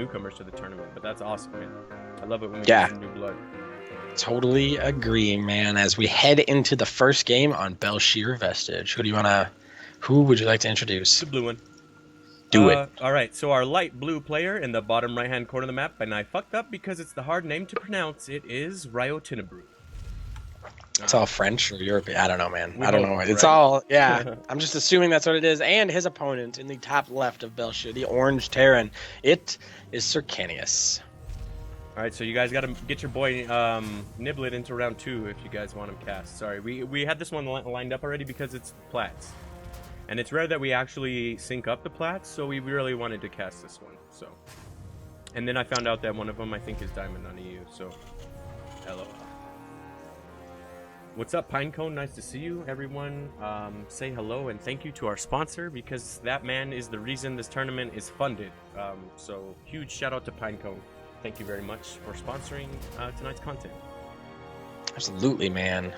newcomers to the tournament, but that's awesome, man. I love it when we Yeah. get some new blood. Totally agree, man. As we head into the first game on Belshir Vestige, who would you like to introduce? The blue one. Do it. All right, so our light blue player in the bottom right-hand corner of the map, and I fucked up because it's the hard name to pronounce. It is ryotenebruex. It's all French or European. I don't know, man. We I don't both know. It's French. all, yeah. I'm just assuming that's what it is. And his opponent in the top left of Belshir, the orange Terran, it is Sercanius. All right, so you guys got to get your boy Niblet into round 2 if you guys want him cast. Sorry, we had this one lined up already because it's plats. And it's rare that we actually sync up the plats, so we really wanted to cast this one. So, and then I found out that one of them I think is diamond on EU. So, LOL. What's up, Pinecone? Nice to see you, everyone. Say hello and thank you to our sponsor because that man is the reason this tournament is funded. So, huge shout out to Pinecone. Thank you very much for sponsoring tonight's content. Absolutely, man.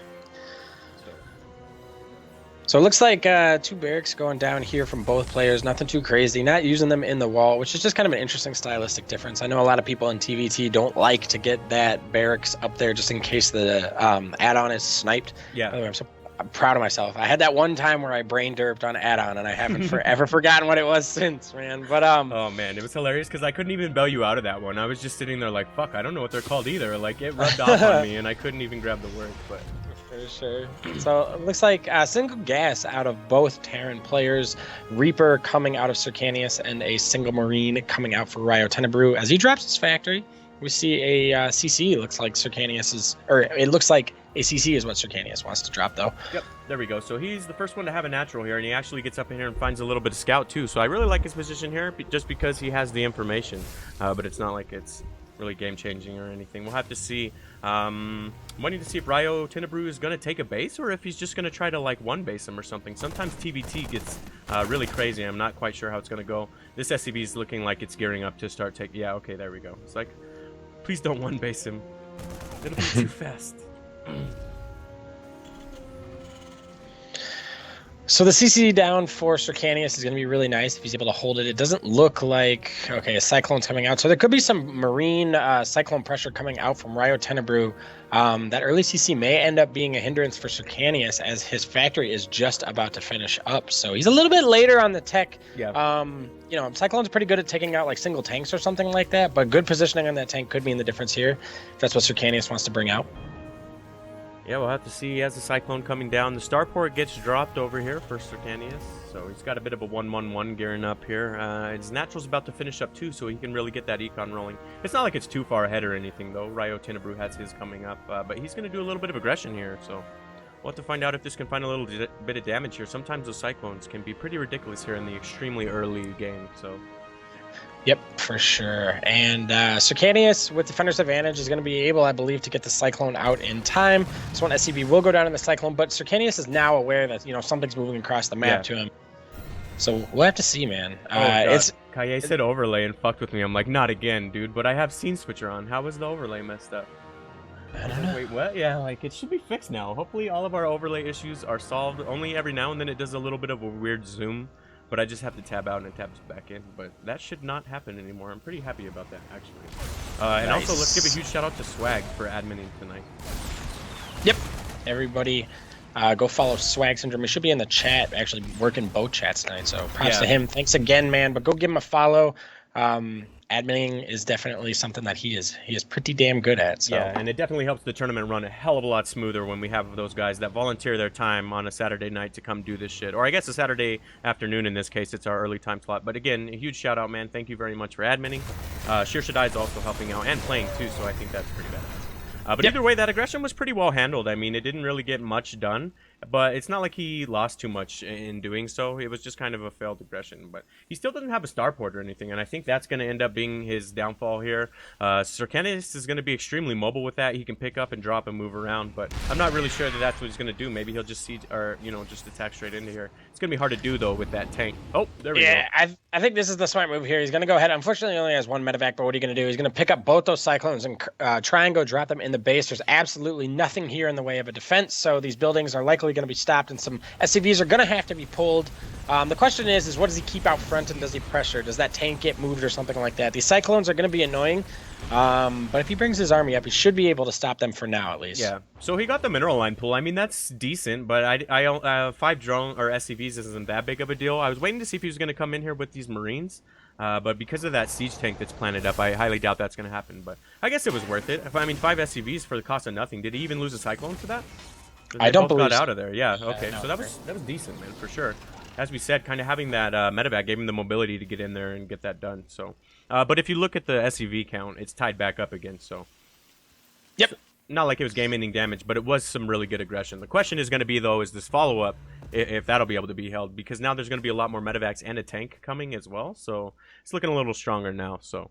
So it looks like 2 barracks going down here from both players. Nothing too crazy. Not using them in the wall, which is just kind of an interesting stylistic difference. I know a lot of people in TVT don't like to get that barracks up there just in case the add-on is sniped. Yeah. By the way, I'm proud of myself. I had that one time where I brain derped on add-on, and I haven't forever forgotten what it was since, man. But oh man, it was hilarious because I couldn't even bail you out of that one. I was just sitting there like, fuck, I don't know what they're called either. Like it rubbed off on me, and I couldn't even grab the word. But for sure. So it looks like single gas out of both Terran players. Reaper coming out of Sercanius and a single Marine coming out for ryotenebruex. As he drops his factory, we see a CC. Looks like Sercanius is, or it looks like a CC is what Sercanius wants to drop, though. Yep, there we go. So he's the first one to have a natural here, and he actually gets up in here and finds a little bit of scout too. So I really like his position here, just because he has the information. But it's not like it's really game-changing or anything. We'll have to see. I'm waiting to see if ryotenebruex is going to take a base, or if he's just going to try to like one base him or something. Sometimes TVT gets really crazy. I'm not quite sure how it's going to go. This SCV is looking like it's gearing up to start taking. Yeah, okay, there we go. It's like, please don't one base him. It'll be too fast. So the CC down for Sercanius is going to be really nice if he's able to hold it. It doesn't look like, okay, a Cyclone's coming out. So there could be some Marine Cyclone pressure coming out from ryotenebruex. That early CC may end up being a hindrance for Sercanius as his factory is just about to finish up. So he's a little bit later on the tech. Yeah. You know, Cyclone's pretty good at taking out like single tanks or something like that, but good positioning on that tank could mean the difference here if that's what Sercanius wants to bring out. Yeah, we'll have to see as the Cyclone coming down. The starport gets dropped over here for Sercanius, so he's got a bit of a 1-1-1 gearing up here. His natural's about to finish up too, so he can really get that econ rolling. It's not like it's too far ahead or anything, though. ryotenebruex has his coming up, but he's going to do a little bit of aggression here, so we'll have to find out if this can find a little bit of damage here. Sometimes those Cyclones can be pretty ridiculous here in the extremely early game, so... Yep, for sure. And Sercanius, with Defender's Advantage, is going to be able, I believe, to get the Cyclone out in time. This one SCV will go down in the Cyclone, but Sercanius is now aware that, you know, something's moving across the map to him. So we'll have to see, man. Kaye said overlay and fucked with me. I'm like, not again, dude. But I have Scene Switcher on. How was the overlay messed up? I don't know. Wait, what? Yeah, like, it should be fixed now. Hopefully all of our overlay issues are solved. Only every now and then it does a little bit of a weird zoom. But I just have to tab out and it tabs back in. But that should not happen anymore. I'm pretty happy about that, actually. And also, let's give a huge shout out to Swag for adminning tonight. Yep. Everybody, go follow Swag Syndrome. He should be in the chat, actually working both chats tonight. So props to him. Thanks again, man. But go give him a follow. Adminning is definitely something that he is pretty damn good at. So. Yeah, and it definitely helps the tournament run a hell of a lot smoother when we have those guys that volunteer their time on a Saturday night to come do this shit. Or I guess a Saturday afternoon in this case. It's our early time slot. But again, a huge shout out, man. Thank you very much for adminning. Shir Shaddai is also helping out and playing too, so I think that's pretty badass. But either way, that aggression was pretty well handled. I mean, it didn't really get much done. But it's not like he lost too much in doing so. It was just kind of a failed aggression. But he still doesn't have a starport or anything, and I think that's going to end up being his downfall here. Sercanius is going to be extremely mobile with that. He can pick up and drop and move around, but I'm not really sure that that's what he's going to do. Maybe he'll just siege, or, you know, just attack straight into here. It's going to be hard to do, though, with that tank. Oh, there we go. Yeah, I think this is the smart move here. He's going to go ahead. Unfortunately, he only has one medevac, but what are you going to do? He's going to pick up both those Cyclones and try and go drop them in the base. There's absolutely nothing here in the way of a defense, so these buildings are likely likely going to be stopped, and some SCVs are going to have to be pulled. The question is what does he keep out front, and does he pressure? Does that tank get moved or something like that? These Cyclones are going to be annoying, but if he brings his army up, he should be able to stop them for now, at least. Yeah. So he got the mineral line pull. I mean, that's decent, but I 5 drone or SCVs isn't that big of a deal. I was waiting to see if he was going to come in here with these Marines, but because of that siege tank that's planted up, I highly doubt that's going to happen. But I guess it was worth it. I mean, 5 SCVs for the cost of nothing. Did he even lose a Cyclone for that? I don't believe got out of there. Yeah. Okay. No, so that was decent, man, for sure. As we said, kind of having that medevac gave him the mobility to get in there and get that done. So, but if you look at the SCV count, it's tied back up again. So, yep. Not like it was game-ending damage, but it was some really good aggression. The question is going to be, though, is this follow-up, if that'll be able to be held, because now there's going to be a lot more medevacs and a tank coming as well. So it's looking a little stronger now. So.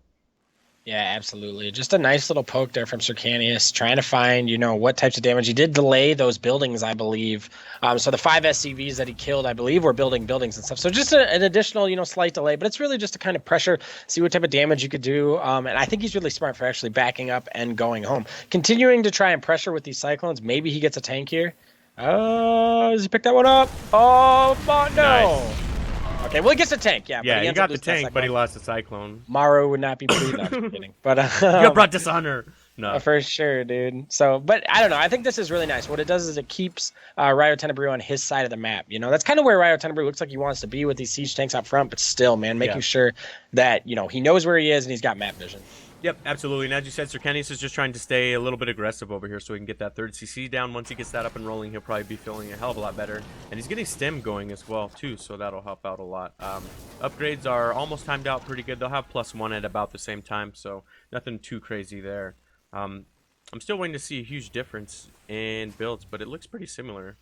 Yeah, absolutely. Just a nice little poke there from Sercanius, trying to find, what types of damage. He did delay those buildings, I believe. So the 5 SCVs that he killed, I believe, were building buildings and stuff. So just an additional, slight delay, but it's really just to kind of pressure, see what type of damage you could do. And I think he's really smart for actually backing up and going home. Continuing to try and pressure with these Cyclones. Maybe he gets a tank here. Does he pick that one up? Oh, no. Nice. Okay, well, he gets a tank, yeah. Yeah, he he got the tank, but he lost the Cyclone. Maru would not be pleased. I'm just kidding. But you brought dishonor. No, for sure, dude. So, but I don't know. I think this is really nice. What it does is it keeps ryotenebruex on his side of the map. That's kind of where ryotenebruex looks like he wants to be with these siege tanks out front. But still, man, making sure that he knows where he is and he's got map vision. Yep, absolutely. And as you said, Sercanius is just trying to stay a little bit aggressive over here so he can get that 3rd CC down. Once he gets that up and rolling, he'll probably be feeling a hell of a lot better. And he's getting stem going as well, too, so that'll help out a lot. Upgrades are almost timed out pretty good. They'll have +1 at about the same time, so nothing too crazy there. I'm still waiting to see a huge difference in builds, but it looks pretty similar.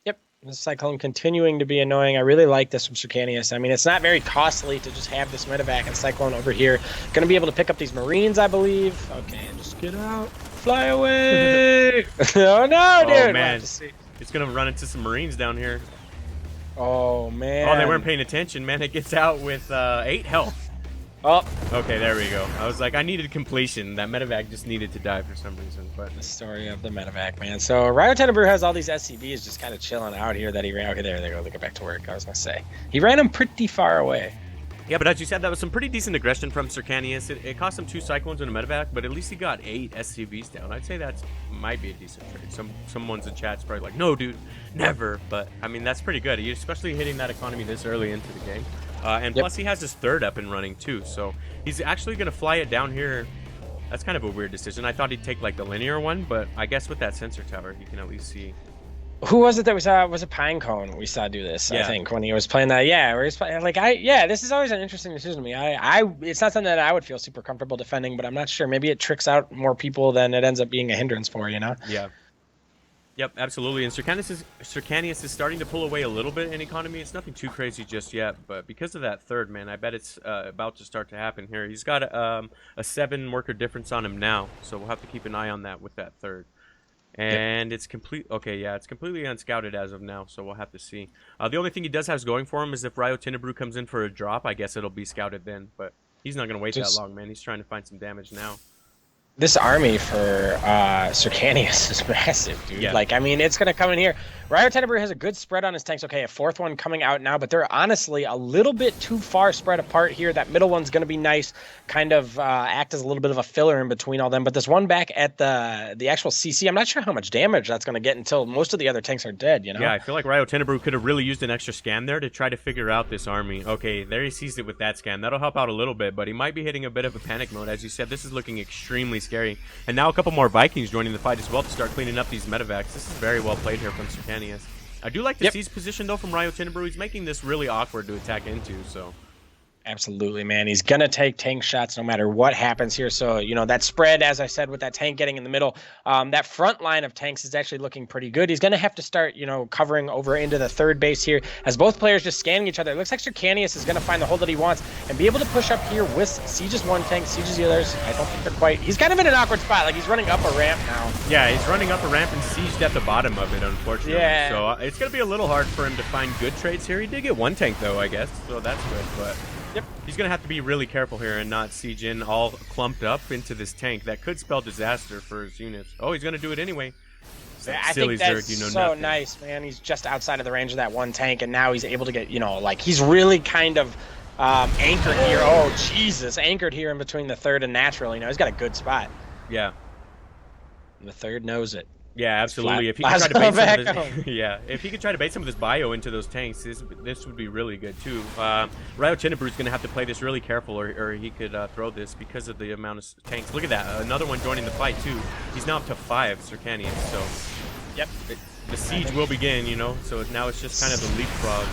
Yep, the Cyclone continuing to be annoying. I really like this from Sercanius. I mean, it's not very costly to just have this medevac and Cyclone over here. Going to be able to pick up these Marines, I believe. Okay, just get out. Fly away. Oh, no, dude. Oh, man. It's going to run into some Marines down here. Oh, man. Oh, they weren't paying attention, man. It gets out with 8 health. Oh. Okay, there we go. I was like, I needed completion. That medevac just needed to die for some reason. But the story of the medevac, man. So ryotenebruex has all these SCVs just kind of chilling out here that he ran. Okay, there they go. They go back to work. I was gonna say he ran them pretty far away. Yeah, but as you said, that was some pretty decent aggression from Sercanius. It cost him 2 Cyclones and a medevac, but at least he got 8 SCVs down. I'd say that might be a decent trade. Someone's in chat's probably like, no, dude, never. But I mean, that's pretty good. Especially hitting that economy this early into the game. And plus, he has his 3rd up and running, too. So he's actually going to fly it down here. That's kind of a weird decision. I thought he'd take, like, the linear one, but I guess with that sensor tower, he can at least see. Who was it that we saw? Was it Pinecone we saw do this? Yeah. I think when he was playing that. Yeah, where he's playing, like, this is always an interesting decision to me. It's not something that I would feel super comfortable defending, but I'm not sure. Maybe it tricks out more people than it ends up being a hindrance for, Yeah. Yep, absolutely. And Sercanius is starting to pull away a little bit in economy. It's nothing too crazy just yet, but because of that 3rd, man, I bet it's about to start to happen here. He's got a 7 worker difference on him now, so we'll have to keep an eye on that with that 3rd. And it's complete. Okay, yeah, it's completely unscouted as of now, so we'll have to see. The only thing he does have going for him is if ryotenebruex comes in for a drop, I guess it'll be scouted then, but he's not going to wait that long, man. He's trying to find some damage now. This army for Sercanius is massive, dude. Yeah. Like, I mean, it's going to come in here. ryotenebruex has a good spread on his tanks. Okay, a 4th one coming out now, but they're honestly a little bit too far spread apart here. That middle one's going to be nice, kind of act as a little bit of a filler in between all them. But this one back at the actual CC, I'm not sure how much damage that's going to get until most of the other tanks are dead, Yeah, I feel like ryotenebruex could have really used an extra scan there to try to figure out this army. Okay, there he sees it with that scan. That'll help out a little bit, but he might be hitting a bit of a panic mode. As you said, this is looking extremely scary. And now a couple more Vikings joining the fight as well to start cleaning up these medevacs. This is very well played here from Sercanius. I do like the siege position, though, from ryotenebruex. He's making this really awkward to attack into, so... Absolutely, man. He's going to take tank shots no matter what happens here. So, that spread, as I said, with that tank getting in the middle, that front line of tanks is actually looking pretty good. He's going to have to start, covering over into the 3rd base here as both players just scanning each other. It looks like Sercanius is going to find the hole that he wants and be able to push up here with Siege's 1 tank, Siege's the others. I don't think they're quite... He's kind of in an awkward spot. Like, he's running up a ramp now. Yeah, he's running up a ramp and Sieged at the bottom of it, unfortunately. Yeah. So it's going to be a little hard for him to find good trades here. He did get 1 tank, though, I guess, so that's good, but... Yep. He's going to have to be really careful here and not siege in all clumped up into this tank. That could spell disaster for his units. Oh, he's going to do it anyway. I silly think that's Zerg, you know so nothing. nice, man. He's just outside of the range of that one tank, and now he's able to get, you know, like he's really kind of anchored here. Oh, Jesus, anchored here in between the third and natural. You know, he's got a good spot. Yeah. And the third knows it. Yeah, absolutely. If he could Flash try to bait some back of home. his, yeah, if he could try to bait some of this bio into those tanks, this would be really good too. Ryotenebrue's going to have to play this really careful, or he could throw this because of the amount of tanks. Look at that, another one joining the fight too. He's now up to 5 Sercanius, so Yep. the siege will begin, you know. So now it's just kind of the leapfrog.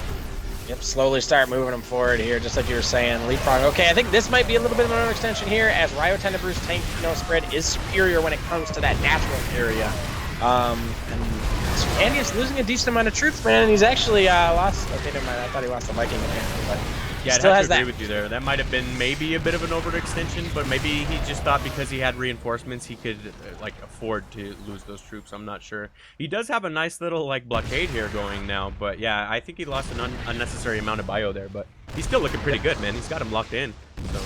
Yep, slowly start moving them forward here, just like you were saying. Leapfrog. Okay, I think this might be a little bit of an overextension here, as Ryotenebrue's tank, you know, spread is superior when it comes to that natural area. And Sercanius losing a decent amount of troops, man. And he's actually lost. Okay, never mind. I thought he lost the Viking in there, but Yeah, still I has have to that. agree with you there. That might have been maybe a bit of an overextension, but maybe he just thought because he had reinforcements he could like afford to lose those troops. I'm not sure. He does have a nice little like blockade here going now, but yeah, I think he lost an unnecessary amount of bio there, but he's still looking pretty good, man. He's got him locked in. So.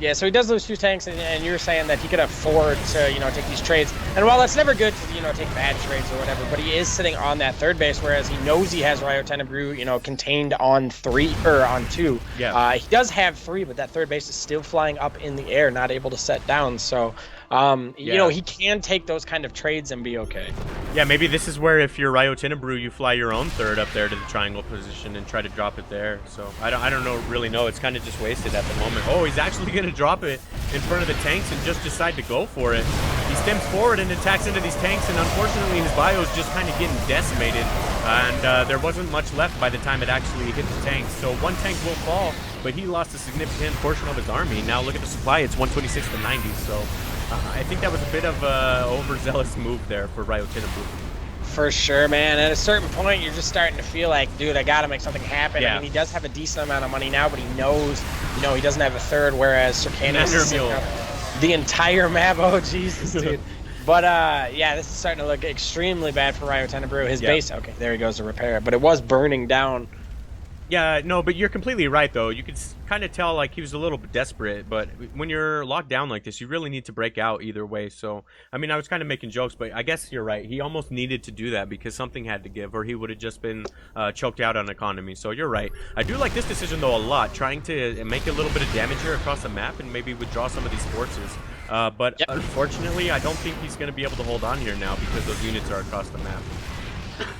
Yeah, so he does lose 2 tanks, and you're saying that he could afford to, you know, take these trades. And while that's never good to, you know, take bad trades or whatever, but he is sitting on that third base, whereas he knows he has Ryotenebru, you know, contained on 3 or on 2. Yeah. He does have 3, but that third base is still flying up in the air, not able to set down. So, you know, he can take those kind of trades and be okay. Yeah, maybe this is where if you're Ryotenebru, you fly your own third up there to the triangle position and try to drop it there. So I don't really know. It's kind of just wasted at the moment. Oh, he's actually gonna drop it in front of the tanks and just decide to go for it. He stems forward and attacks into these tanks, and unfortunately his bio is just kind of getting decimated, and there wasn't much left by the time it actually hit the tanks. So one tank will fall, but he lost a significant portion of his army. Now look at the supply; it's 126 to 90. So. I think that was a bit of a overzealous move there for Ryotenebru. For sure, man. At a certain point, you're just starting to feel like, dude, I got to make something happen. Yeah. I mean, he does have a decent amount of money now, but he knows, you know, he doesn't have a third, whereas Sercanius is sitting up the entire map. Oh, Jesus, dude. But, yeah, this is starting to look extremely bad for Ryotenebru. His base, okay, there he goes to repair it, but it was burning down. Yeah, no, but you're completely right, though. You could kind of tell, like, he was a little bit desperate, but when you're locked down like this, you really need to break out either way. So, I mean, I was kind of making jokes, but I guess you're right. He almost needed to do that because something had to give, or he would have just been choked out on economy. So you're right. I do like this decision, though, a lot, trying to make a little bit of damage here across the map and maybe withdraw some of these forces. But unfortunately, I don't think he's going to be able to hold on here now because those units are across the map.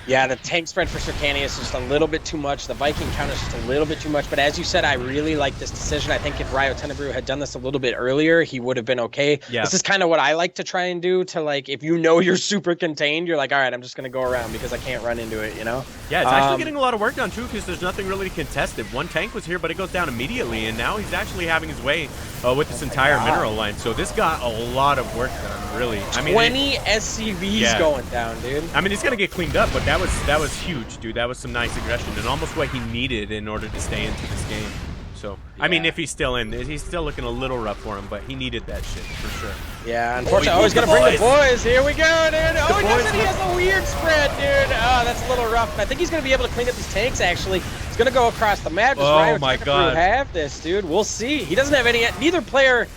Yeah, the tank spread for Sercanius is just a little bit too much. The Viking count is just a little bit too much. But as you said, I really like this decision. I think if Ryotenebru had done this a little bit earlier, he would have been okay. Yeah. This is kind of what I like to try and do to, like, if you know you're super contained, you're like, all right, I'm just going to go around because I can't run into it, you know? Yeah, it's actually getting a lot of work done, too, because there's nothing really contested. One tank was here, but it goes down immediately, and now he's actually having his way with this entire mineral line. So this got a lot of work done, really. I mean, 20 SCVs going down, dude. I mean, it's going to get cleaned up, but that was huge, dude. That was some nice aggression and almost what he needed in order to stay into this game. So, I mean, if he's still in, he's still looking a little rough for him, but he needed that shit for sure. Yeah, unfortunately, he's going to bring the boys. Here we go, dude. Oh, he doesn't. He has a weird spread, dude. Oh, that's a little rough. I think he's going to be able to clean up these tanks, actually. He's going to go across the map. Oh, my God. Have this, dude. We'll see. He doesn't have any. Neither player.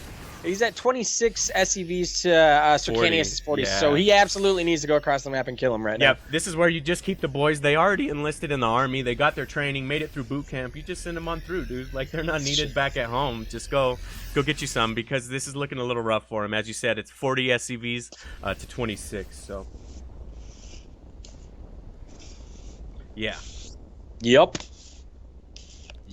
He's at 26 SCVs to Sercanius is 40, so he absolutely needs to go across the map and kill him right now. Yep, this is where you just keep the boys. They already enlisted in the army. They got their training, made it through boot camp. You just send them on through, dude. Like, they're not needed back at home. Just go get you some because this is looking a little rough for him. As you said, it's 40 SCVs to 26, so. Yeah. Yep.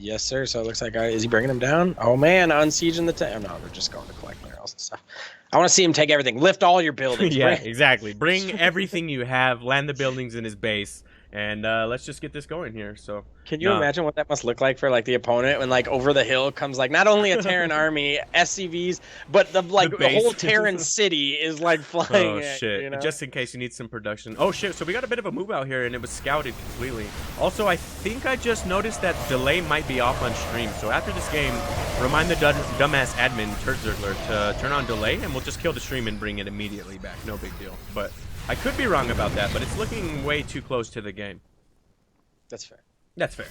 Yes, sir. So it looks like, is he bringing him down? Oh, man, unsieging the tank. Oh, no, they're just going to collect minerals and stuff. I want to see him take everything. Lift all your buildings. Yeah, exactly. Bring everything you have, land the buildings in his base, and let's just get this going here. So, can you imagine what that must look like for, like, the opponent when, like, over the hill comes, like, not only a Terran army, SCVs, but the whole Terran city is, like, flying. Oh, shit. You know? Just in case you need some production. Oh, shit. So we got a bit of a move out here, and it was scouted completely. Also, I think I just noticed that delay might be off on stream. So after this game, remind the dumbass admin, Turdzergler, to turn on delay, and we'll just kill the stream and bring it immediately back. No big deal. But I could be wrong about that, but it's looking way too close to the game. That's fair. That's fair.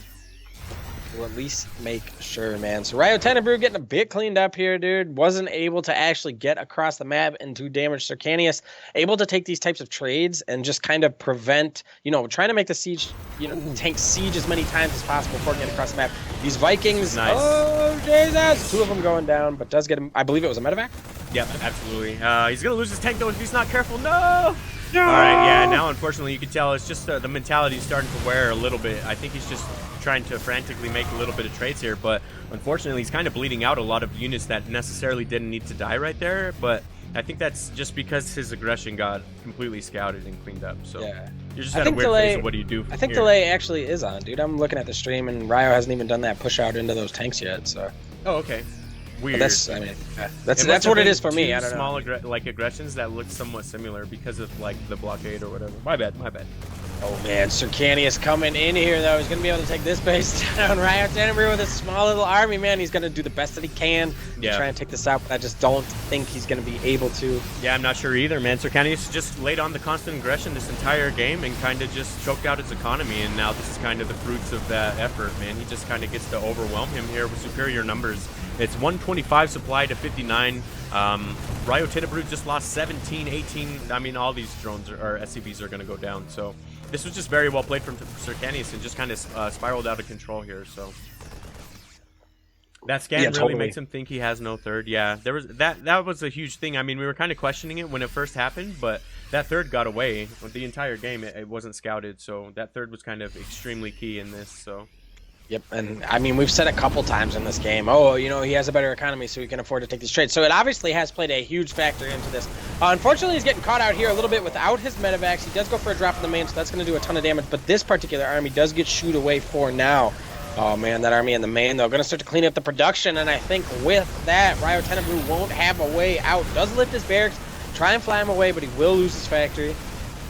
We'll at least make sure, man. So ryotenebruex getting a bit cleaned up here, dude. Wasn't able to actually get across the map and do damage. Sercanius able to take these types of trades and just kind of prevent, trying to make the siege, tank siege as many times as possible before getting across the map. These Vikings, nice. Oh, Jesus! 2 of them going down, but does get him, I believe it was a medevac? Yep, absolutely. He's going to lose his tank, though, if he's not careful. No! No! All right, yeah, now, unfortunately, you can tell it's just the mentality is starting to wear a little bit. I think he's just trying to frantically make a little bit of trades here, but unfortunately, he's kind of bleeding out a lot of units that necessarily didn't need to die right there, but I think that's just because his aggression got completely scouted and cleaned up, so yeah. You're just at a weird phase of what do you do I think delay actually is on, dude. I'm looking at the stream, and Ryo hasn't even done that push out into those tanks yet, so. Oh, okay. Weird. But that's what it is for me. I don't know. Small aggressions that look somewhat similar because of like the blockade or whatever. My bad. Oh man, Sercanius coming in here though. He's gonna be able to take this base down. ryotenebruex with a small little army, man. He's gonna do the best that he can to try and take this out, but I just don't think he's gonna be able to. Yeah, I'm not sure either, man. Sercanius just laid on the constant aggression this entire game and kind of just choked out his economy, and now this is kind of the fruits of that effort, man. He just kind of gets to overwhelm him here with superior numbers. It's 125 supply to 59. ryotenebruex just lost 17, 18. I mean, all these drones or SCVs are going to go down. So this was just very well played from Sercanius and just kind of spiraled out of control here. So that scan really makes him think he has no third. Yeah, there was that was a huge thing. I mean, we were kind of questioning it when it first happened, but that third got away. The entire game, it wasn't scouted. So that third was kind of extremely key in this. So. Yep, and I mean, we've said a couple times in this game, he has a better economy, so he can afford to take these trades. So it obviously has played a huge factor into this. Unfortunately, he's getting caught out here a little bit without his medevacs. He does go for a drop in the main, so that's going to do a ton of damage. But this particular army does get shooed away for now. Oh, man, that army in the main, though, going to start to clean up the production. And I think with that, ryotenebruex won't have a way out. Does lift his barracks, try and fly him away, but he will lose his factory.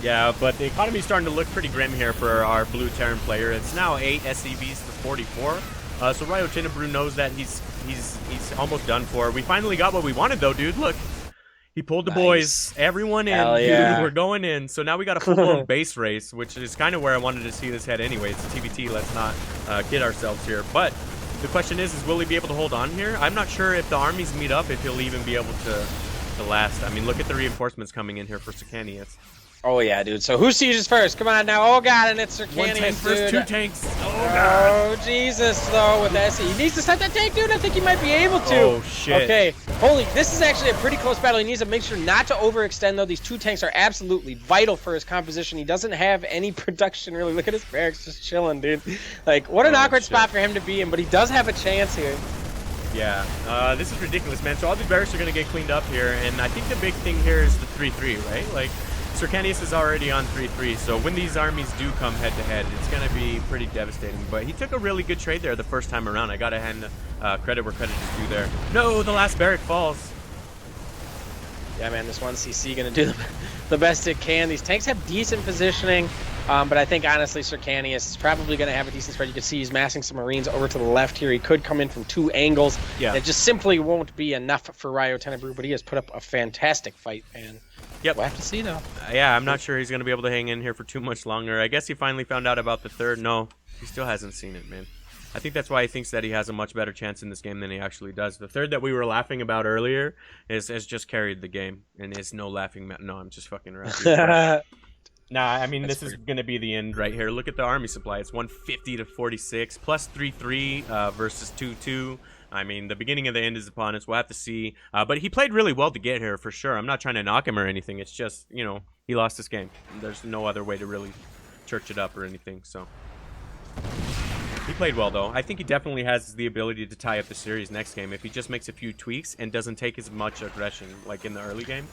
Yeah, but the economy's starting to look pretty grim here for our blue Terran player. It's now 8 SCVs to 44. So ryotenebruex knows that he's almost done for. We finally got what we wanted, though, dude. Look, he pulled the boys. Everyone in. Yeah. Dude, we're going in. So now we got a full-blown base race, which is kind of where I wanted to see this head anyway. It's a TBT. Let's not kid ourselves here. But the question is will he be able to hold on here? I'm not sure if the armies meet up, if he'll even be able to last. I mean, look at the reinforcements coming in here for Sercanius. Oh, yeah, dude. So who sieges first? Come on now. Oh, God, and it's Sercanius, One tank first, 2 tanks. Oh, God. Oh, Jesus, though, with that. He needs to set that tank, dude. I think he might be able to. Oh, shit. Okay. This is actually a pretty close battle. He needs to make sure not to overextend, though. These 2 tanks are absolutely vital for his composition. He doesn't have any production, really. Look at his barracks just chilling, dude. Like, what an awkward spot for him to be in, but he does have a chance here. Yeah, this is ridiculous, man. So all these barracks are going to get cleaned up here, and I think the big thing here is the 3-3, right? Like, Sercanius is already on 3-3, so when these armies do come head-to-head, it's going to be pretty devastating. But he took a really good trade there the first time around. I got to hand credit where credit is due there. No, the last barrack falls. Yeah, man, this 1CC going to do the best it can. These tanks have decent positioning, but I think, honestly, Sercanius is probably going to have a decent spread. You can see he's massing some Marines over to the left here. He could come in from 2 angles. Yeah. It just simply won't be enough for ryotenebruex, but he has put up a fantastic fight, man. Yep. We'll have to see, though. Yeah, I'm not sure he's going to be able to hang in here for too much longer. I guess he finally found out about the third. No, he still hasn't seen it, man. I think that's why he thinks that he has a much better chance in this game than he actually does. The third that we were laughing about earlier has just carried the game, and it's no laughing. No, I'm just fucking around. Nah, I mean, this is going to be the end right here. Look at the army supply. It's 150 to 46, plus 3-3 versus 2-2. I mean, the beginning of the end is upon us. We'll have to see. But he played really well to get here, for sure. I'm not trying to knock him or anything. It's just, he lost this game. There's no other way to really church it up or anything, so. He played well, though. I think he definitely has the ability to tie up the series next game if he just makes a few tweaks and doesn't take as much aggression like in the early game.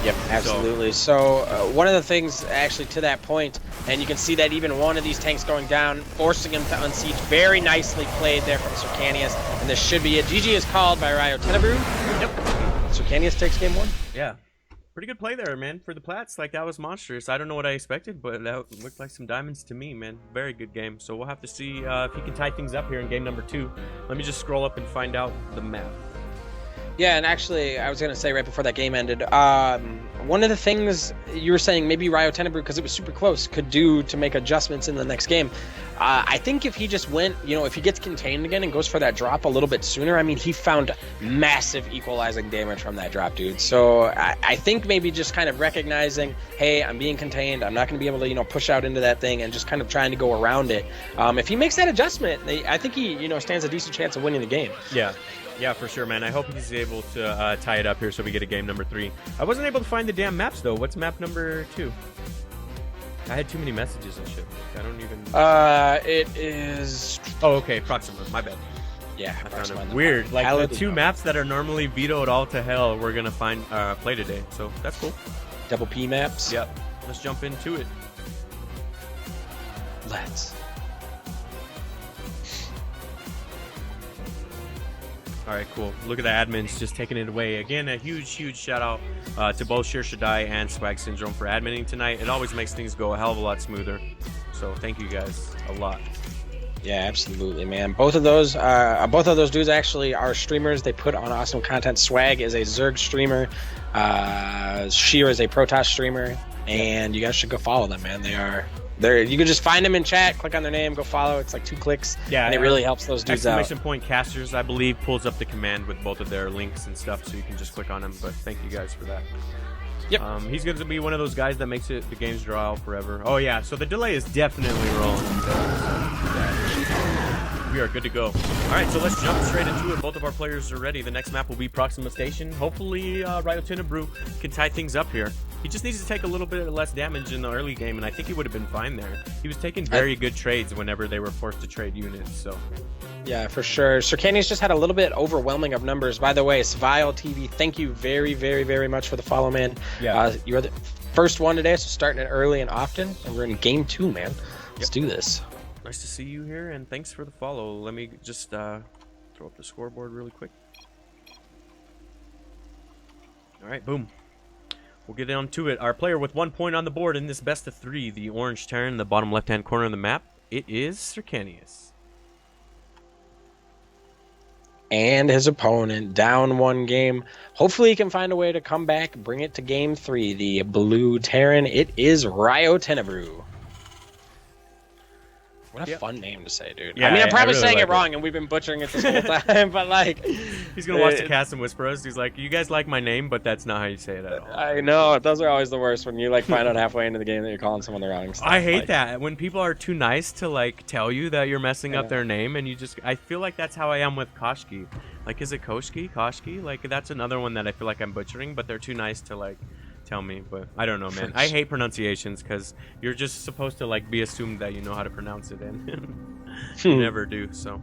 Yep, absolutely. So one of the things actually to that point, and you can see that even one of these tanks going down, forcing him to unsiege, very nicely played there from Sercanius, and this should be it. GG is called by ryotenebruex. Yep. Sercanius takes game 1. Yeah. Pretty good play there, man. For the Plats, like, that was monstrous. I don't know what I expected, but that looked like some diamonds to me, man. Very good game. So we'll have to see if he can tie things up here in game number 2. Let me just scroll up and find out the map. Yeah, and actually, I was going to say right before that game ended, one of the things you were saying maybe ryotenebruex, because it was super close, could do to make adjustments in the next game. I think if he just went, if he gets contained again and goes for that drop a little bit sooner, I mean, he found massive equalizing damage from that drop, dude. So I think maybe just kind of recognizing, hey, I'm being contained. I'm not going to be able to, push out into that thing and just kind of trying to go around it. If he makes that adjustment, I think he, stands a decent chance of winning the game. Yeah. Yeah, for sure, man. I hope he's able to tie it up here so we get a game number 3. I wasn't able to find the damn maps, though. What's map number 2? I had too many messages and shit. I don't even... It is... Oh, okay. Proxima. My bad. Yeah, I found it weird. Like, the 2 maps that are normally vetoed all to hell, we're going to play today. So, that's cool. Double P maps? Yep. Let's jump into it. Let's. All right, cool. Look at the admins just taking it away. Again, a huge shout out to both Shirshadai and Swag Syndrome for adminning tonight. It always makes things go a hell of a lot smoother. So thank you guys a lot. Yeah, absolutely, man. Both of those dudes actually are streamers. They put on awesome content. Swag is a Zerg streamer. Sheer is a Protoss streamer, and you guys should go follow them, man. You can just find them in chat, click on their name, go follow. It's like 2 clicks. Yeah, and it really helps those dudes out. Exclamation point casters, I believe, pulls up the command with both of their links and stuff, so you can just click on them. But thank you guys for that. Yep. He's going to be one of those guys that makes the games draw out forever. Oh yeah, so the delay is definitely rolling. We are good to go. All right, so let's jump straight into it. Both of our players are ready. The next map will be Proxima Station. Hopefully, ryotenebruex can tie things up here. He just needs to take a little bit less damage in the early game, and I think he would have been fine there. He was taking very good trades whenever they were forced to trade units, so... Yeah, for sure. Sercanius just had a little bit overwhelming of numbers. By the way, Svile TV, thank you very, very, very much for the follow, man. Yeah. You're the first one today, so starting it early and often, and we're in game 2, man. Let's do this. Nice to see you here, and thanks for the follow. Let me just throw up the scoreboard really quick. All right, boom. We'll get on to it. Our player with 1 point on the board in this best of 3, the orange Terran in the bottom left-hand corner of the map. It is Sercanius. And his opponent down 1 game. Hopefully he can find a way to come back, bring it to game 3. The blue Terran, it is ryotenebruex. What a fun name to say, dude. Yeah, I mean, I'm probably saying it wrong, and we've been butchering it this whole time, but like... He's going to watch the cast and whisper us. He's like, you guys like my name, but that's not how you say it at all. I know. Those are always the worst when you like find out halfway into the game that you're calling someone the wrong stuff. I hate that. When people are too nice to like tell you that you're messing up their name, and you just... I feel like that's how I am with Koshki. Like, is it Koshki? Koshki? Like, that's another one that I feel like I'm butchering, but they're too nice to like... tell me, but I don't know, man. I hate pronunciations because you're just supposed to like be assumed that you know how to pronounce it, and you never do. So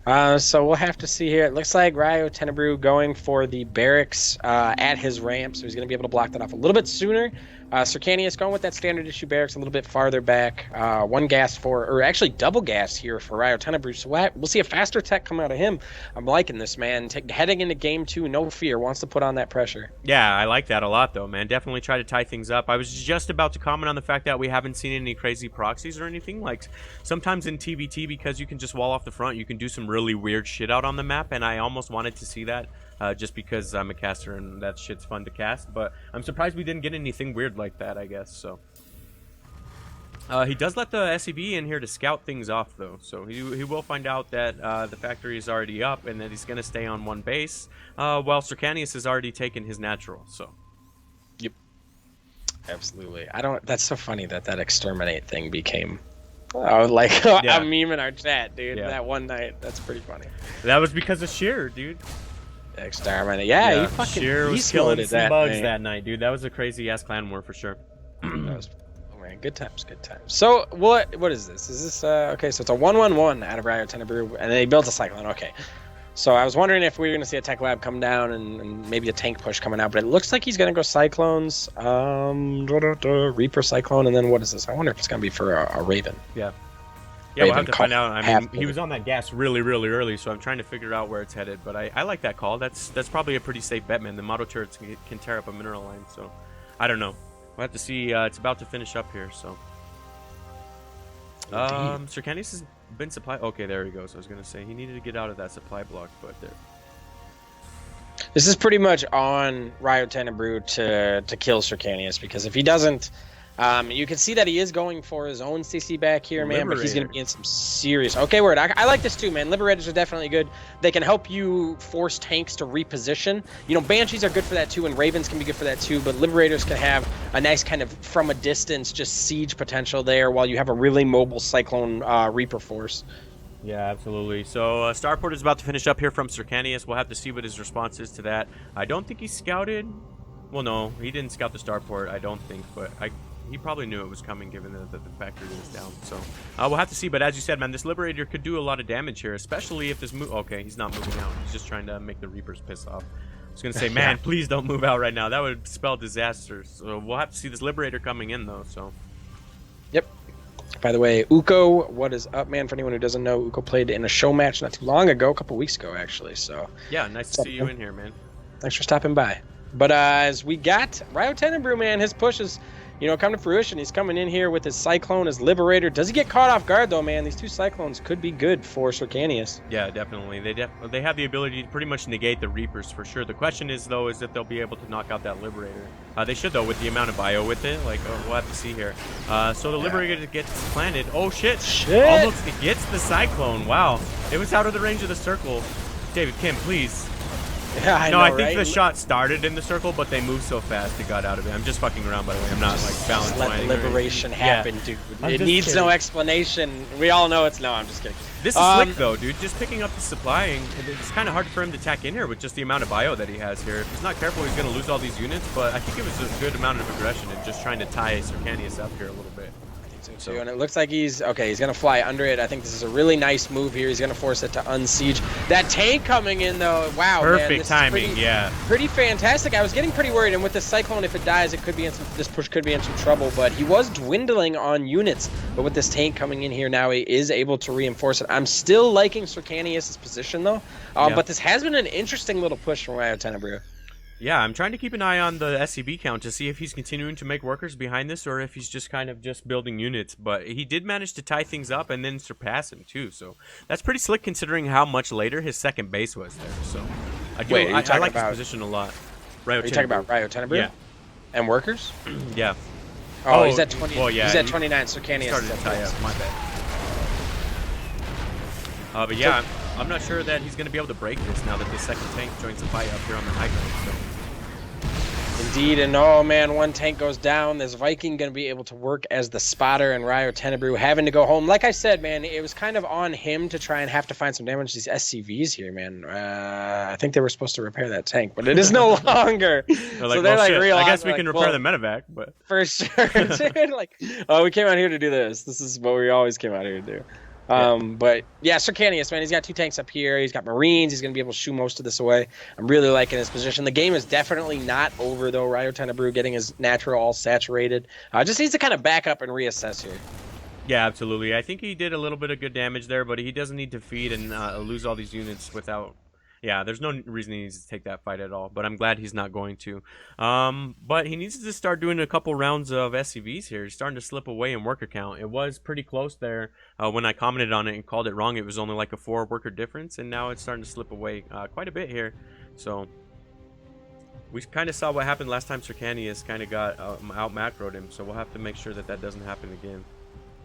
so we'll have to see here. It looks like ryotenebruex going for the barracks at his ramp, so he's going to be able to block that off a little bit sooner. Sercanius going with that standard issue barracks a little bit farther back. 1 gas for, or actually double gas here for ryotenebruex. So we'll see a faster tech come out of him. I'm liking this, man. Heading into game 2, no fear. Wants to put on that pressure. Yeah, I like that a lot, though, man. Definitely try to tie things up. I was just about to comment on the fact that we haven't seen any crazy proxies or anything. Like, sometimes in TVT, because you can just wall off the front, you can do some really weird shit out on the map, and I almost wanted to see that. Just because I'm a caster and that shit's fun to cast, but I'm surprised we didn't get anything weird like that, I guess. So he does let the SCV in here to scout things off, though, so he will find out that the factory is already up and that he's going to stay on 1 base, while Sercanius has already taken his natural. So yep, absolutely. That's so funny that exterminate thing became a meme in our chat, dude. That one night. That's pretty funny. That was because of Sheer, dude. Exterminate. Yeah, he fucking Sheer was killing some bugs that night, dude. That was a crazy ass clan war for sure. That was, oh man, good times. So what is this? Is this okay? So it's a 1/1/1 out of ryotenebruex, and they built a cyclone. Okay. So I was wondering if we were going to see a tech lab come down and maybe a tank push coming out, but it looks like he's going to go cyclones, Reaper cyclone, and then what is this? I wonder if it's going to be for a Raven. Yeah. Yeah, we'll have to find out. I mean, he was on that gas really, really early, so I'm trying to figure out where it's headed. But I like that call. That's probably a pretty safe bet, man. The Moto turrets can tear up a mineral line, so I don't know. We'll have to see. It's about to finish up here, so. Sercanius has been supplied. Okay, there he goes. I was gonna say he needed to get out of that supply block, but there. This is pretty much on ryotenebruex to kill Sercanius, because if he doesn't You can see that he is going for his own CC back here, man, but he's going to Liberator. be in some serious... Okay, word. I like this too, man. Liberators are definitely good. They can help you force tanks to reposition. You know, Banshees are good for that too, and Ravens can be good for that too, but Liberators can have a nice kind of, from a distance, just siege potential there while you have a really mobile Cyclone Reaper force. Yeah, absolutely. So Starport is about to finish up here from Sercanius. We'll have to see what his response is to that. I don't think he scouted. Well, no, he didn't scout the Starport, I don't think, but he probably knew it was coming given that the factory is down. So we'll have to see. But as you said, man, this Liberator could do a lot of damage here, especially if this move... Okay, he's not moving out. He's just trying to make the Reapers piss off. I was going to say, man, please don't move out right now. That would spell disaster. So we'll have to see this Liberator coming in, though. So. Yep. By the way, Uko, what is up, man? For anyone who doesn't know, Uko played in a show match not too long ago, a couple weeks ago, actually. So yeah, nice to see you in here, man. Thanks for stopping by. But as we got ryotenebruex, man, his push is, you know, come to fruition. He's coming in here with his Cyclone, his Liberator. Does he get caught off guard, though, man? These two Cyclones could be good for Sercanius. Yeah, definitely. They have the ability to pretty much negate the Reapers for sure. The question is, though, is if they'll be able to knock out that Liberator. They should, though, with the amount of bio with it. Like, we'll have to see here. So the Liberator gets planted. Oh, shit. Almost gets the Cyclone. Wow. It was out of the range of the circle. David Kim, please. Yeah, I know, I think right? the shot started in the circle, but they moved so fast it got out of it. I'm just fucking around, by the way. I'm not like balanced. Let liberation happen, dude. It needs kidding. no explanation. We all know it's no. I'm just kidding. This is slick though, dude. Just picking up the supplying. It's kind of hard for him to tack in here with just the amount of bio that he has here. If he's not careful, he's gonna lose all these units. But I think it was a good amount of aggression and just trying to tie Sercanius up here a little bit. So, and it looks like he's gonna fly under it. I think this is a really nice move here. He's gonna force it to unsiege. That tank coming in though, wow, perfect man, timing. Pretty fantastic. I was getting pretty worried, and with this Cyclone, if it dies, it could be in some, this push could be in some trouble. But he was dwindling on units. But with this tank coming in here now, he is able to reinforce it. I'm still liking Sercanius' position though, but this has been an interesting little push from ryotenebruex. Yeah, I'm trying to keep an eye on the SCV count to see if he's continuing to make workers behind this or if he's just kind of just building units. But he did manage to tie things up and then surpass him too. So that's pretty slick considering how much later his second base was there. So I like his position a lot. Are you talking about ryotenebruex? Yeah. And workers? Yeah. Oh, he's at 20. Well, yeah, he's at 29. Sercanius started to tie up. My bad. But yeah, I'm not sure that he's going to be able to break this now that the second tank joins the fight up here on the high ground. So. Indeed, and oh man, one tank goes down. This Viking going to be able to work as the spotter, and ryotenebruex having to go home. Like I said, man, it was kind of on him to try and have to find some damage to these SCVs here, man. I think they were supposed to repair that tank, but it is no longer. So they're like, real. I guess we can repair the medevac, but for sure, dude. Like, oh, we came out here to do this. This is what we always came out here to do. But yeah, Sercanius, man, he's got two tanks up here. He's got Marines. He's going to be able to shoo most of this away. I'm really liking his position. The game is definitely not over, though. ryotenebruex getting his natural all saturated. Just needs to kind of back up and reassess here. Yeah, absolutely. I think he did a little bit of good damage there, but he doesn't need to feed and lose all these units without... Yeah, there's no reason he needs to take that fight at all, but I'm glad he's not going to. But he needs to start doing a couple rounds of SCVs here. He's starting to slip away in worker count. It was pretty close there when I commented on it and called it wrong. It was only like a 4 worker difference, and now it's starting to slip away quite a bit here. So we kind of saw what happened last time Sercanius kind of got out macroed him, so we'll have to make sure that that doesn't happen again.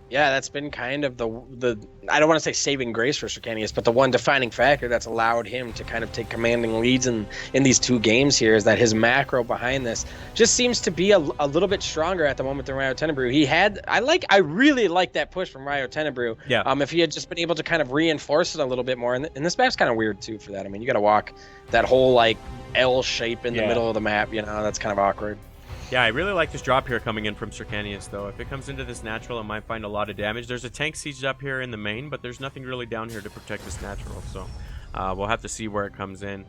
Yeah, that's been kind of the I don't want to say saving grace for Sercanius, but the one defining factor that's allowed him to kind of take commanding leads in these two games here is that his macro behind this just seems to be a little bit stronger at the moment than ryotenebruex. I really like that push from ryotenebruex. Yeah. If he had just been able to kind of reinforce it a little bit more, and this map's kind of weird too for that. I mean, you got to walk that whole like L shape in the middle of the map. You know, that's kind of awkward. Yeah, I really like this drop here coming in from Sercanius, though. If it comes into this natural, it might find a lot of damage. There's a tank sieged up here in the main, but there's nothing really down here to protect this natural, so we'll have to see where it comes in.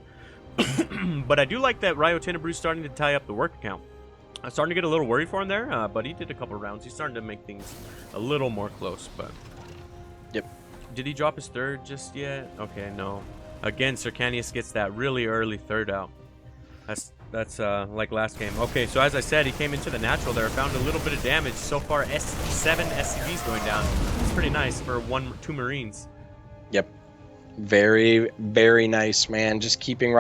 But I do like that ryotenebruex starting to tie up the work account. I'm starting to get a little worried for him there, but he did a couple rounds. He's starting to make things a little more close, but... Yep. Did he drop his third just yet? Okay, no. Again, Sercanius gets that really early third out. That's like last game. Okay, so as I said, he came into the natural there, found a little bit of damage. So far, 7 SCVs going down. It's pretty nice for 2 Marines. Yep. Very, very nice, man. Just keeping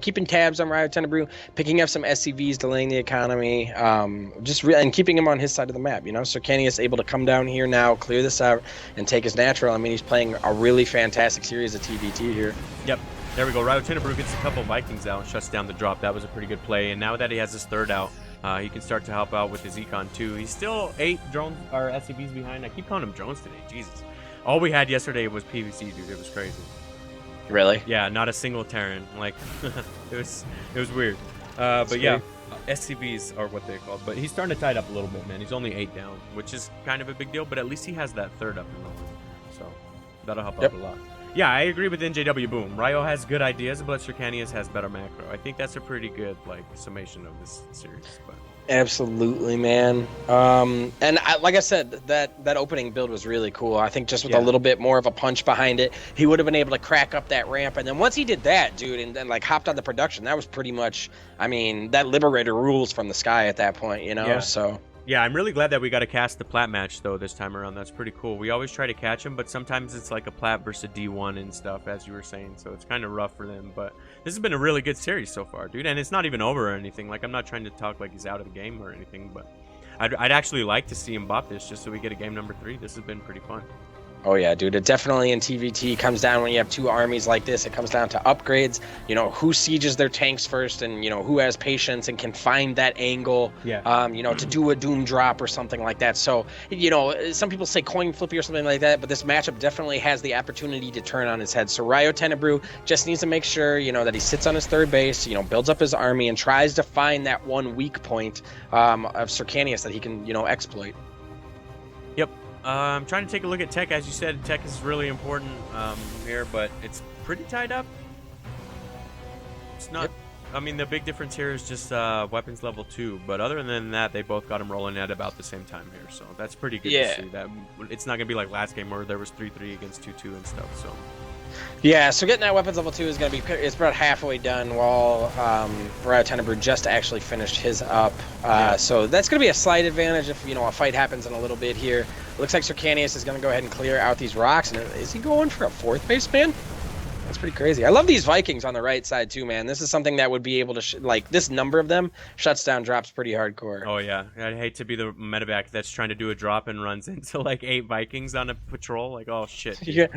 keeping tabs on ryotenebruex, picking up some SCVs, delaying the economy, and keeping him on his side of the map. Sercanius able to come down here now, clear this out, and take his natural. I mean, he's playing a really fantastic series of TVT here. Yep. There we go. ryotenebruex gets a couple Vikings out, shuts down the drop. That was a pretty good play. And now that he has his third out, he can start to help out with his econ too. He's still 8 drones or SCVs behind. I keep calling him drones today. Jesus. All we had yesterday was PVC, dude. It was crazy. Really? Yeah, not a single Terran. Like, it was weird. But yeah, SCVs are what they're called. But he's starting to tie it up a little bit, man. He's only 8 down, which is kind of a big deal. But at least he has that third up and rolling. So that'll help out a lot. Yeah, I agree with NJW Boom. Ryo has good ideas, but Sercanius has better macro. I think that's a pretty good summation of this series. But absolutely, man. Like I said, that opening build was really cool. I think just with a little bit more of a punch behind it, he would have been able to crack up that ramp. And then once he did that, dude, and then hopped on the production, that was pretty much, I mean, that Liberator rules from the sky at that point, Yeah. So. Yeah, I'm really glad that we got to cast the plat match, though, this time around. That's pretty cool. We always try to catch him, but sometimes it's like a plat versus a D1 and stuff, as you were saying. So it's kind of rough for them. But this has been a really good series so far, dude. And it's not even over or anything. Like, I'm not trying to talk like he's out of the game or anything. But I'd actually like to see him bop this just so we get a game number 3. This has been pretty fun. Oh yeah, dude. It definitely in TVT comes down when you have 2 armies like this. It comes down to upgrades. Who sieges their tanks first, and who has patience and can find that angle. Yeah. To do a doom drop or something like that. So some people say coin flippy or something like that, but this matchup definitely has the opportunity to turn on its head. So ryotenebruex just needs to make sure that he sits on his third base, builds up his army and tries to find that one weak point of Sercanius that he can exploit. Yep. I'm trying to take a look at tech. As you said, tech is really important here, but it's pretty tied up. It's not. Yep. I mean, the big difference here is just weapons level 2, but other than that, they both got them rolling at about the same time here, so that's pretty good to see. That it's not gonna be like last game where there was 3-3 against 2-2 and stuff. So. Yeah, so getting that weapons level 2 is going to be, it's about halfway done while ryotenebruex just actually finished his up. So that's going to be a slight advantage if, a fight happens in a little bit here. Looks like Sercanius is going to go ahead and clear out these rocks. And is he going for a 4th base, man? That's pretty crazy. I love these Vikings on the right side too, man. This is something that would be able to this number of them shuts down drops pretty hardcore. Oh yeah, I'd hate to be the medevac that's trying to do a drop and runs into like 8 Vikings on a patrol. Like, oh shit. You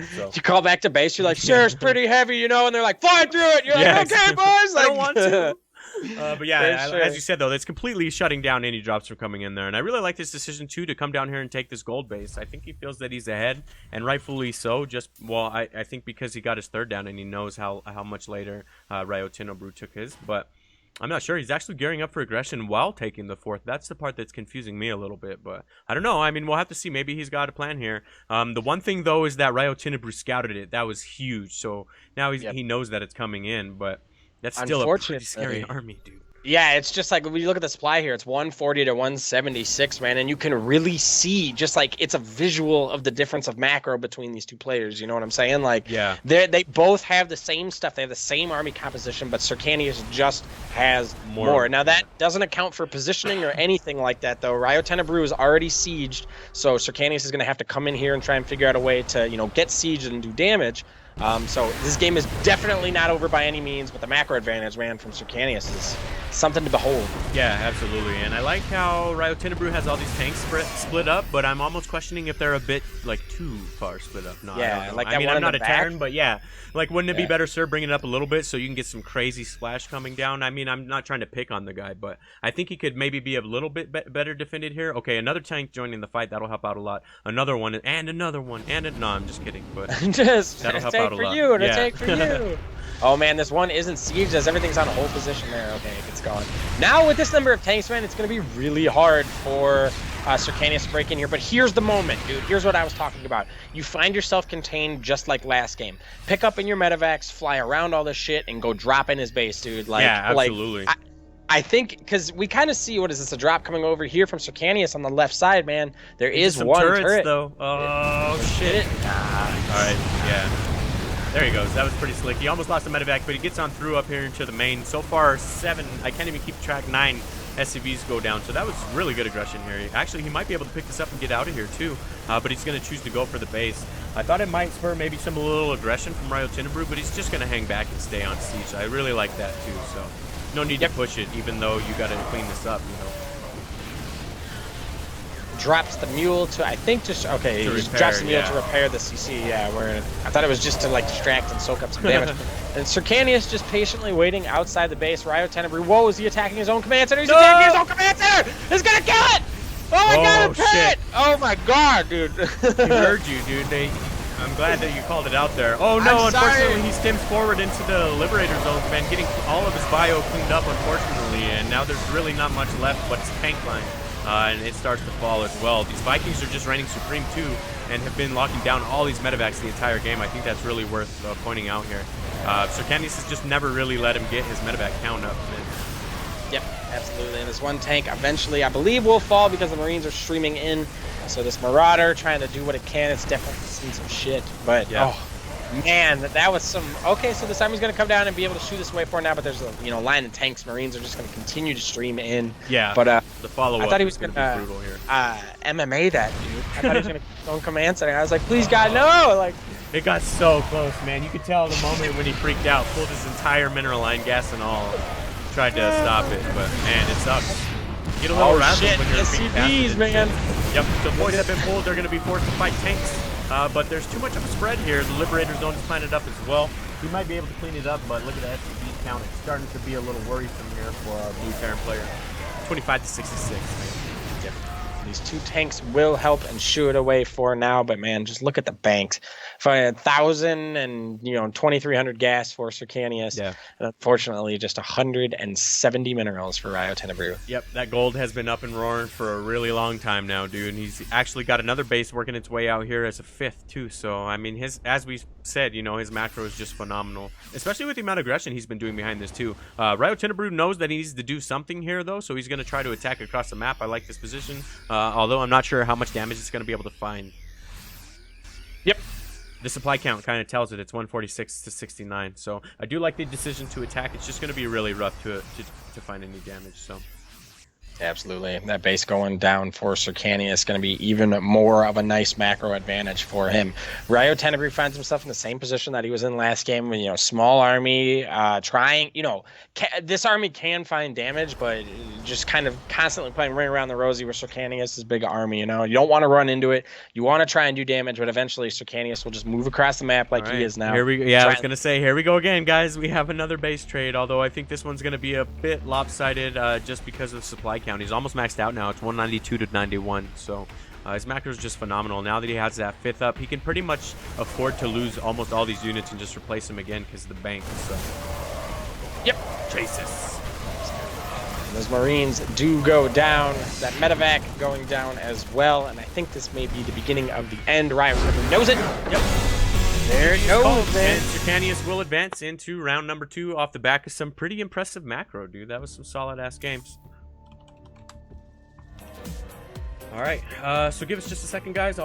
call back to base, you're like, sure, it's pretty heavy, and they're like, fly through it. You're like, okay, boys. Like, I don't want to. But yeah, as you said though, it's completely shutting down any drops from coming in there, and I really like this decision too to come down here and take this gold base. I think he feels that he's ahead, and rightfully so. I think because he got his 3rd down and he knows how much later ryotenebruex took his, but I'm not sure. He's actually gearing up for aggression while taking the 4th. That's the part that's confusing me a little bit, but I don't know. I mean, we'll have to see. Maybe he's got a plan here. The one thing though is that ryotenebruex scouted it. That was huge. So now he knows that it's coming in, but. That's still a pretty scary army, dude. Yeah, it's just like when you look at the supply here, it's 140 to 176, man, and you can really see just like it's a visual of the difference of macro between these 2 players. You know what I'm saying? Like, yeah, they both have the same stuff. They have the same army composition, but Sercanius just has more. Now that doesn't account for positioning or anything like that, though. ryotenebruex is already sieged, so Sercanius is going to have to come in here and try and figure out a way to get sieged and do damage. So this game is definitely not over by any means, but the macro advantage, man, from Sercanius is something to behold. Yeah, absolutely. And I like how ryotenebruex has all these tanks split up, but I'm almost questioning if they're a bit too far split up. No, yeah, like I mean, I'm not a Terran, but yeah, like wouldn't it be better, sir, bringing it up a little bit so you can get some crazy splash coming down? I mean, I'm not trying to pick on the guy, but I think he could maybe be a little bit better defended here. Okay, another tank joining the fight, that'll help out a lot. Another one, and another one, no, I'm just kidding, but that'll help out a lot. Take for you. Oh man, this one isn't sieged as everything's on a hold position there. Okay, it's gone. Now with this number of tanks, man, it's going to be really hard for Sercanius to break in here. But here's the moment, dude. Here's what I was talking about. You find yourself contained just like last game. Pick up in your medevacs, fly around all this shit, and go drop in his base, dude. Like, yeah, absolutely. I think because we kind of see, what is this, a drop coming over here from Sercanius on the left side, man. There is one turret. Though. Oh, shit. All right, yeah. There he goes. That was pretty slick. He almost lost the medevac, but he gets on through up here into the main. So far, 7. I can't even keep track. 9 SCVs go down. So that was really good aggression here. Actually, he might be able to pick this up and get out of here too, but he's going to choose to go for the base. I thought it might spur maybe some little aggression from ryotenebruex, but he's just going to hang back and stay on siege. I really like that too, so no need to push it, even though you got to clean this up, you know. Drops the mule to, I think, just okay. He just drops the mule to repair the CC. Yeah, where I thought it was just to like distract and soak up some damage. And Sercanius just patiently waiting outside the base. ryotenebruex, whoa, is he attacking his own command center? He's attacking his own command center. He's gonna kill it. Oh my god, shit! Oh my god, dude. He heard you, dude. I'm glad that you called it out there. Oh no, unfortunately he stems forward into the Liberator zone, man, getting all of his bio cleaned up, unfortunately, and now there's really not much left but his tank line. And it starts to fall as well. These Vikings are just reigning supreme too, and have been locking down all these medevacs the entire game. I think that's really worth pointing out here. Sercanius has just never really let him get his medevac count up. Yep, absolutely. And this one tank eventually, I believe, will fall because the Marines are streaming in. So this Marauder trying to do what it can. It's definitely seen some shit. But, oh, man, that was some... Okay, so this Army's going to come down and be able to shoot this way for now, but there's a line of tanks. Marines are just going to continue to stream in. Yeah, but the follow-up I thought he was going to be brutal here. MMA that dude. I thought he was going to own command center. I was like, please, God, no! Like, it got so close, man. You could tell the moment when he freaked out, pulled his entire mineral line, gas and all. Tried to stop it, but man, it sucks. Get a little rattled when you're being SCVs, man. Yep, the boys have been pulled. They're going to be forced to fight tanks, but there's too much of a spread here. The Liberator zone is planted up as well. He might be able to clean it up, but look at the SCV count. It's starting to be a little worrisome here for our blue Terran player. 25 to 66. Yep. These two tanks will help and shoo it away for now, but man, just look at the banks. 1,000 and 2,300 gas for Sercanius. Yeah. And unfortunately, just 170 minerals for ryotenebruex. Yep, that gold has been up and roaring for a really long time now, dude. And he's actually got another base working its way out here as a 5th too. So I mean, as we said, his macro is just phenomenal, especially with the amount of aggression he's been doing behind this too. ryotenebruex knows that he needs to do something here though, so he's going to try to attack across the map. I like this position, although I'm not sure how much damage it's going to be able to find. Yep. The supply count kind of tells it. It's 146 to 69. So I do like the decision to attack. It's just going to be really rough to find any damage. So absolutely, that base going down for Sercanius is going to be even more of a nice macro advantage for him. ryotenebruex finds himself in the same position that he was in last game. Small army, trying. This army can find damage, but just kind of constantly playing ring around the rosy with Sercanius' big army. You don't want to run into it. You want to try and do damage, but eventually Sercanius will just move across the map like he is now. Here we go. Yeah, I was gonna say, here we go again, guys. We have another base trade. Although I think this one's gonna be a bit lopsided, just because of the supply count. He's almost maxed out now. It's 192 to 91. So his macro is just phenomenal. Now that he has that 5th up, he can pretty much afford to lose almost all these units and just replace them again because of the bank. So yep, chases. Those Marines do go down. That medevac going down as well. And I think this may be the beginning of the end. ryotenebruex knows it. Yep. There it goes, man. And Sercanius will advance into round number 2 off the back of some pretty impressive macro, dude. That was some solid-ass games. All right. So give us just a second, guys.